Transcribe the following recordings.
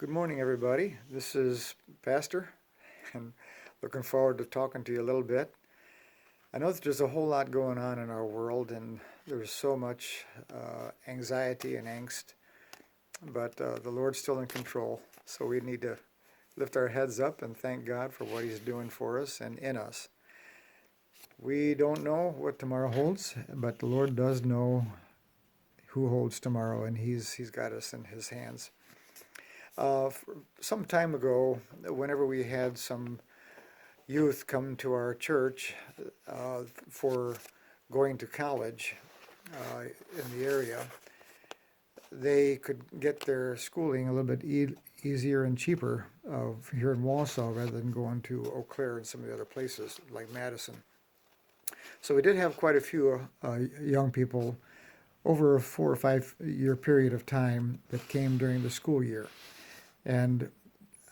Good morning, everybody. This is Pastor, and looking forward to talking to you a little bit. I know that there's a whole lot going on in our world, and there's so much anxiety and angst, but the Lord's still in control, so we need to lift our heads up and thank God for what He's doing for us and in us. We don't know what tomorrow holds, but the Lord does know who holds tomorrow, and He's got us in His hands. Some time ago, whenever we had some youth come to our church for going to college in the area, they could get their schooling a little bit easier and cheaper here in Wausau rather than going to Eau Claire and some of the other places like Madison. So we did have quite a few young people over a 4 or 5 year period of time that came during the school year. And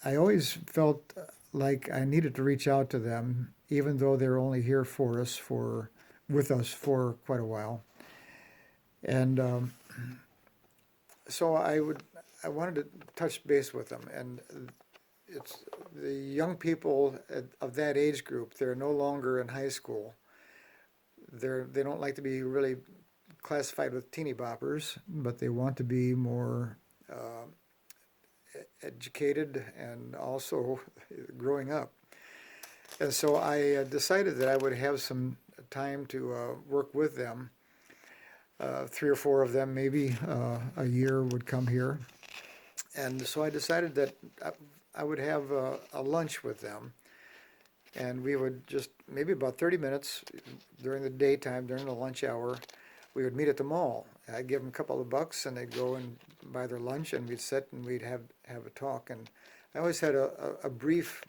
I always felt like I needed to reach out to them, even though they were only here with us for quite a while. And so I wanted to touch base with them. And it's the young people of that age group. They're no longer in high school. They don't like to be really classified with teeny boppers, but they want to be more educated and also growing up. And so I decided that I would have some time to work with them. 3 or 4 of them, maybe a year, would come here. And so I decided that I would have a lunch with them. And we would just, maybe about 30 minutes during the daytime, during the lunch hour, we would meet at the mall. I'd give them a couple of bucks, and they'd go and buy their lunch, and we'd sit and we'd have a talk. And I always had a brief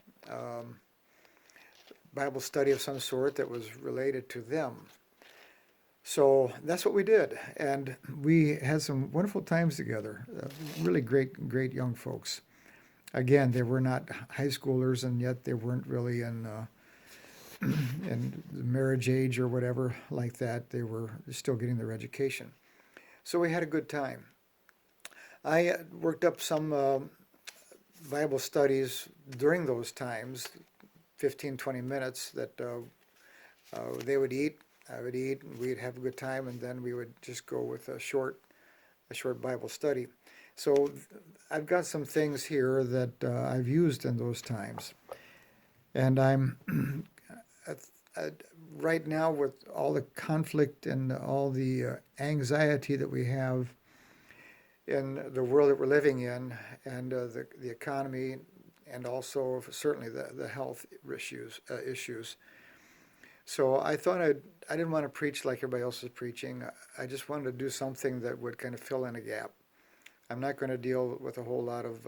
Bible study of some sort that was related to them. So that's what we did, and we had some wonderful times together. Really great young folks. Again, they were not high schoolers, and yet they weren't really in the marriage age or whatever like that. They were still getting their education. So we had a good time. I worked up some Bible studies during those times, 15, 20 minutes that they would eat, I would eat, and we'd have a good time, and then we would just go with a short Bible study. So I've got some things here that I've used in those times. And I'm right now, with all the conflict and all the anxiety that we have in the world that we're living in, and the economy, and also certainly the health issues. So I thought I didn't want to preach like everybody else is preaching. I just wanted to do something that would kind of fill in a gap. I'm not going to deal with a whole lot of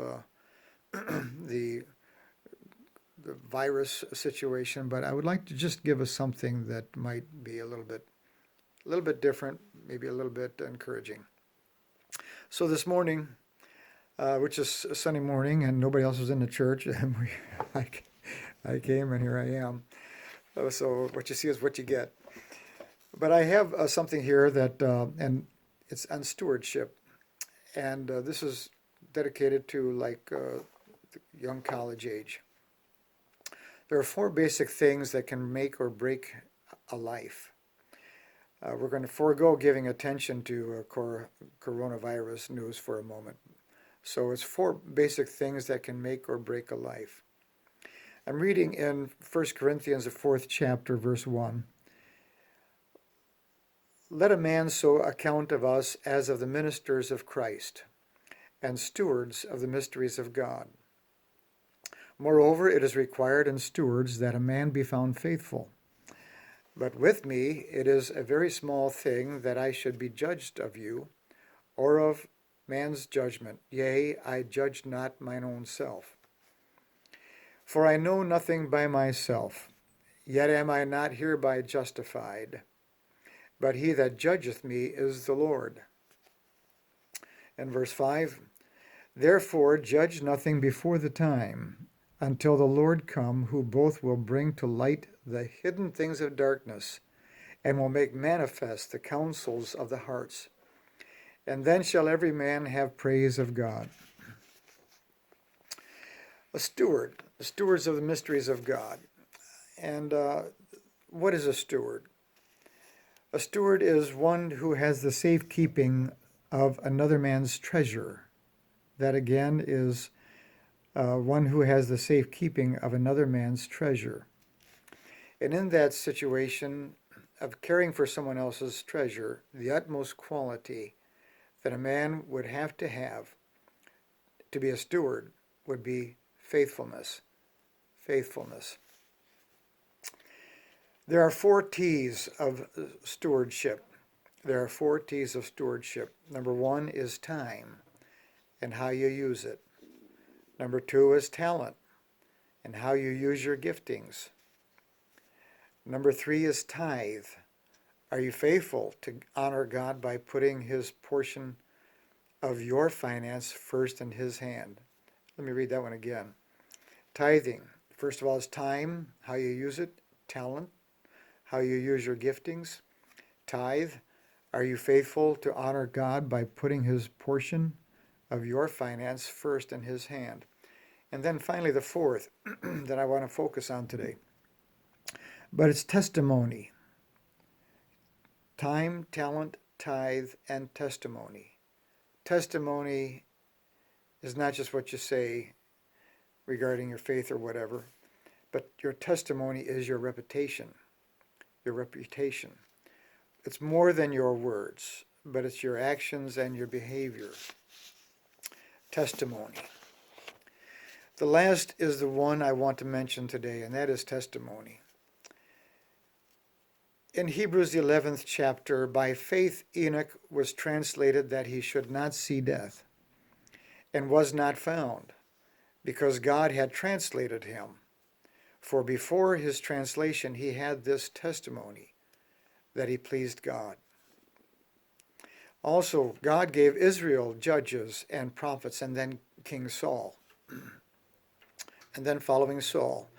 the virus situation, but I would like to just give us something that might be a little bit different, maybe a little bit encouraging. So this morning, which is a Sunday morning, and nobody else was in the church, and I came, and here I am. So what you see is what you get. But I have something here that, and it's on stewardship, and this is dedicated to the young college age. There are 4 basic things that can make or break a life. We're going to forego giving attention to coronavirus news for a moment. So it's 4 basic things that can make or break a life. I'm reading in 1 Corinthians, the 4th chapter, verse 1. Let a man so account of us as of the ministers of Christ, and stewards of the mysteries of God. Moreover, it is required in stewards that a man be found faithful. But with me it is a very small thing that I should be judged of you, or of man's judgment. Yea, I judge not mine own self. For I know nothing by myself, yet am I not hereby justified. But he that judgeth me is the Lord. And verse 5, Therefore judge nothing before the time, until the Lord come, who both will bring to light the hidden things of darkness, and will make manifest the counsels of the hearts. And then shall every man have praise of God. A steward, the stewards of the mysteries of God. And what is a steward? A steward is one who has the safekeeping of another man's treasure. That again is one who has the safekeeping of another man's treasure. And in that situation of caring for someone else's treasure, the utmost quality that a man would have to be a steward would be faithfulness. Faithfulness. There are 4 T's of stewardship. There are 4 T's of stewardship. Number 1 is time and how you use it. Number 2 is talent and how you use your giftings. Number 3 is tithe. Are you faithful to honor God by putting His portion of your finance first in His hand? Let me read that one again. Tithing, first of all, is time, how you use it. Talent, how you use your giftings. Tithe, are you faithful to honor God by putting His portion of your finance first in His hand? And then finally, the 4th that I want to focus on today. But it's testimony. Time, talent, tithe, and testimony. Testimony is not just what you say regarding your faith or whatever, but your testimony is your reputation. Your reputation. It's more than your words, but it's your actions and your behavior. Testimony. The last is the one I want to mention today, and that is testimony. In Hebrews, the 11th chapter, by faith Enoch was translated that he should not see death, and was not found, because God had translated him. For before his translation he had this testimony, that he pleased God. Also, God gave Israel judges and prophets, and then King Saul. And then following Saul,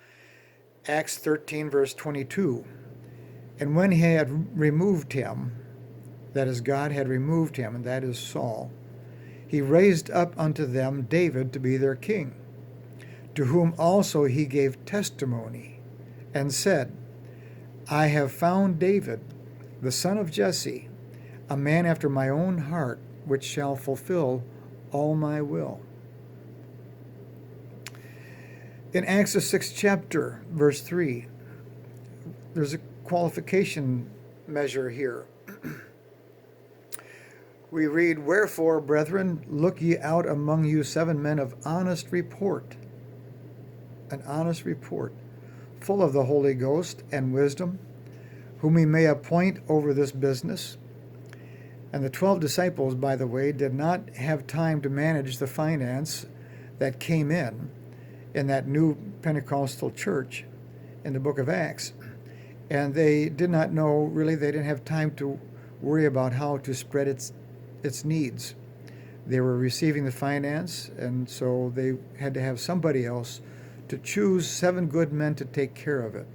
Acts 13, verse 22. And when he had removed him, that is, God had removed him, and that is Saul, he raised up unto them David to be their king, to whom also he gave testimony, and said, I have found David, the son of Jesse, a man after my own heart, which shall fulfill all my will. In Acts the 6th chapter, verse 3, there's a qualification measure here. We read, Wherefore, brethren, look ye out among you 7 men of honest report, an honest report, full of the Holy Ghost and wisdom, whom we may appoint over this business. And the 12 disciples, by the way, did not have time to manage the finance that came in that new Pentecostal church in the book of Acts. And they did not know, really, they didn't have time to worry about how to spread its needs. They were receiving the finance, and so they had to have somebody else to choose 7 good men to take care of it.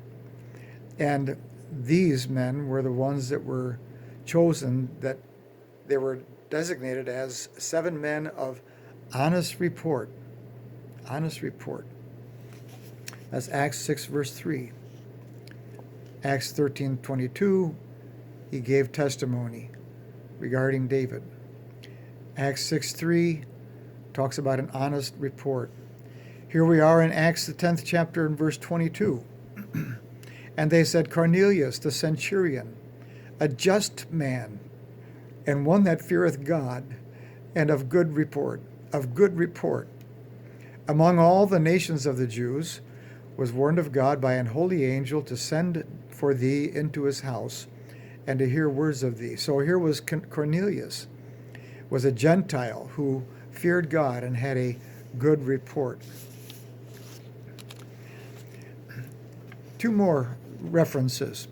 And these men were the ones that were chosen, that they were designated as 7 men of honest report. Honest report. That's Acts 6, verse 3. Acts 13:22, he gave testimony regarding David. Acts 6:3 talks about an honest report. Here we are in Acts the 10th chapter and verse 22. And they said, Cornelius the centurion, a just man, and one that feareth God, and of good report, among all the nations of the Jews, was warned of God by an holy angel to send for thee into his house, and to hear words of thee. So here was Cornelius, was a Gentile who feared God and had a good report. 2 more references.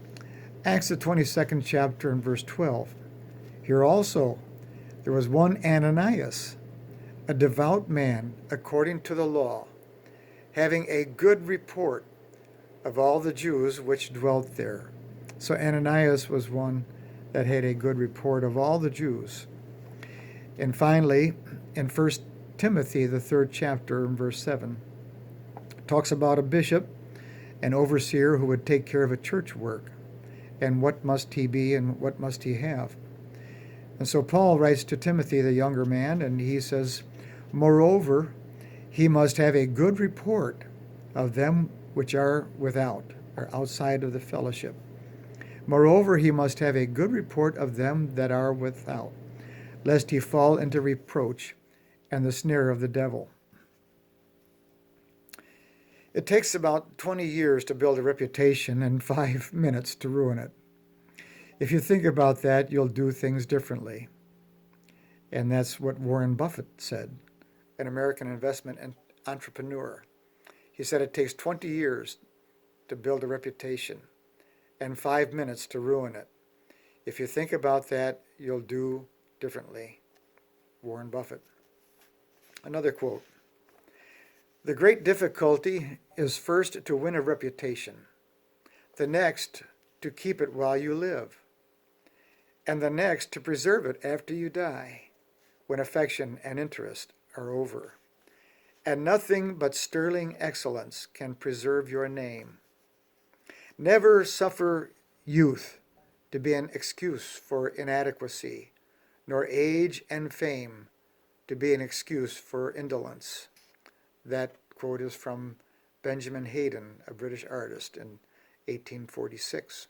Acts the 22nd chapter and verse 12. Here also there was one Ananias, a devout man according to the law, having a good report of all the Jews which dwelt there. So Ananias was one that had a good report of all the Jews. And finally, in 1 Timothy, the 3rd chapter, and verse 7, talks about a bishop, an overseer who would take care of a church work, and what must he be and what must he have. And so Paul writes to Timothy, the younger man, and he says, "Moreover, he must have a good report of them which are without, or outside of the fellowship. Moreover, he must have a good report of them that are without, lest he fall into reproach and the snare of the devil." It takes about 20 years to build a reputation and 5 minutes to ruin it. If you think about that, you'll do things differently. And that's what Warren Buffett said, an American investment entrepreneur. He said it takes 20 years to build a reputation and 5 minutes to ruin it. If you think about that, you'll do differently. Warren Buffett. Another quote. "The great difficulty is first to win a reputation, the next to keep it while you live, and the next to preserve it after you die, when affection and interest are over. And nothing but sterling excellence can preserve your name. Never suffer youth to be an excuse for inadequacy, nor age and fame to be an excuse for indolence." That quote is from Benjamin Haydon, a British artist, in 1846.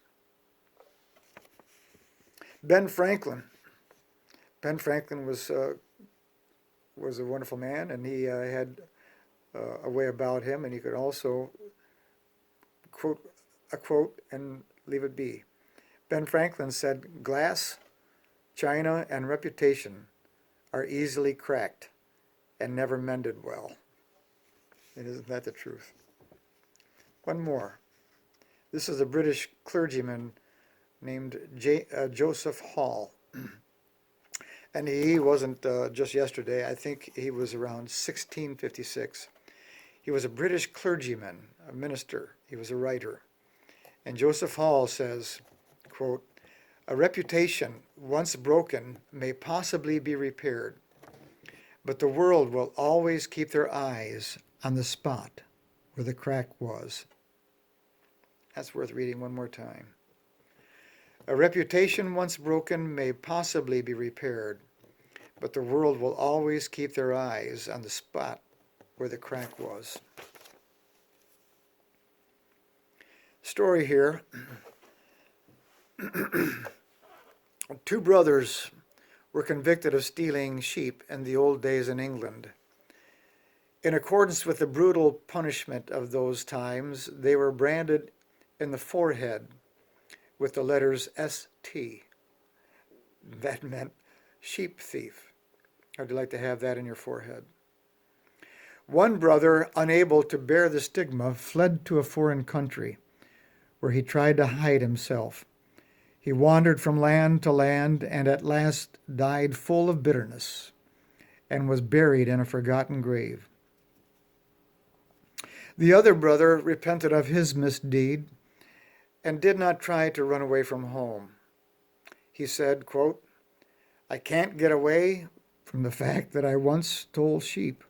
Ben Franklin. Ben Franklin was a wonderful man, and he had a way about him, and he could also quote a quote and leave it be. Ben Franklin said, "Glass, china, and reputation are easily cracked and never mended well." And isn't that the truth? One more. This is a British clergyman named Joseph Hall. And he wasn't just yesterday. I think he was around 1656. He was a British clergyman, a minister. He was a writer. And Joseph Hall says, quote, "A reputation once broken may possibly be repaired, but the world will always keep their eyes on the spot where the crack was." That's worth reading one more time. "A reputation once broken may possibly be repaired, but the world will always keep their eyes on the spot where the crack was." Story here. Two brothers were convicted of stealing sheep in the old days in England. In accordance with the brutal punishment of those times, they were branded in the forehead with the letters ST. That meant sheep thief. How'd you like to have that in your forehead? One brother, unable to bear the stigma, fled to a foreign country where he tried to hide himself. He wandered from land to land and at last died full of bitterness and was buried in a forgotten grave. The other brother repented of his misdeed and did not try to run away from home. He said, quote, "I can't get away from the fact that I once stole sheep,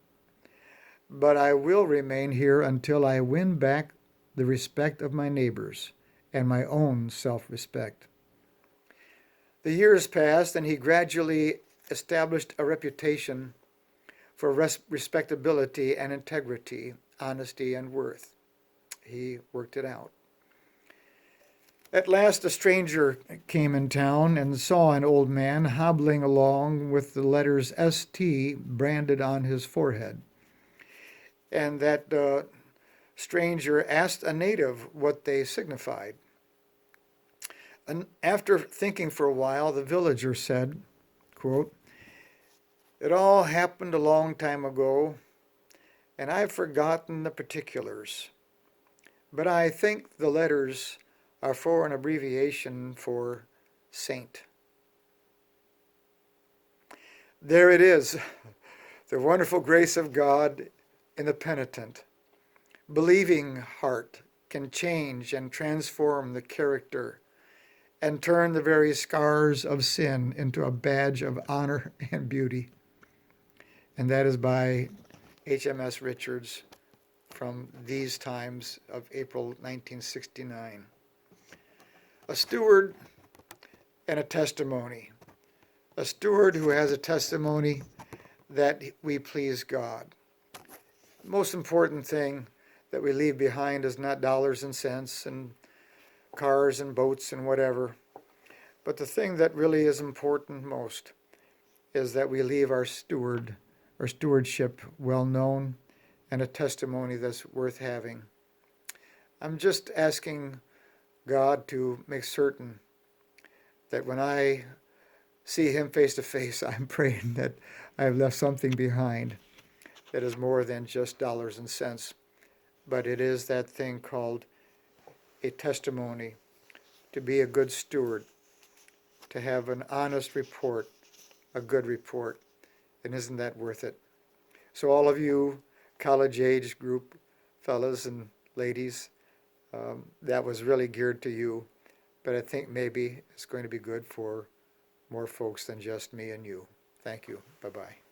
but I will remain here until I win back the respect of my neighbors and my own self-respect." The years passed, and he gradually established a reputation for respectability and integrity, honesty and worth. He worked it out. At last a stranger came in town and saw an old man hobbling along with the letters ST branded on his forehead. And that stranger asked a native what they signified. And after thinking for a while, the villager said, quote, "It all happened a long time ago, and I've forgotten the particulars. But I think the letters are for an abbreviation for saint." There it is, the wonderful grace of God in the penitent. Believing heart can change and transform the character and turn the very scars of sin into a badge of honor and beauty. And that is by HMS Richards from these times of April 1969. A steward and a testimony. A steward who has a testimony that we please God. The most important thing that we leave behind is not dollars and cents and cars and boats and whatever. But the thing that really is important most is that we leave our stewardship well known and a testimony that's worth having. I'm just asking God to make certain that when I see Him face to face, I'm praying that I have left something behind that is more than just dollars and cents, but it is that thing called a testimony, to be a good steward, to have an honest report, a good report. And isn't that worth it? So all of you college age group fellas and ladies, that was really geared to you, but I think maybe it's going to be good for more folks than just me and you. Thank you. Bye-bye.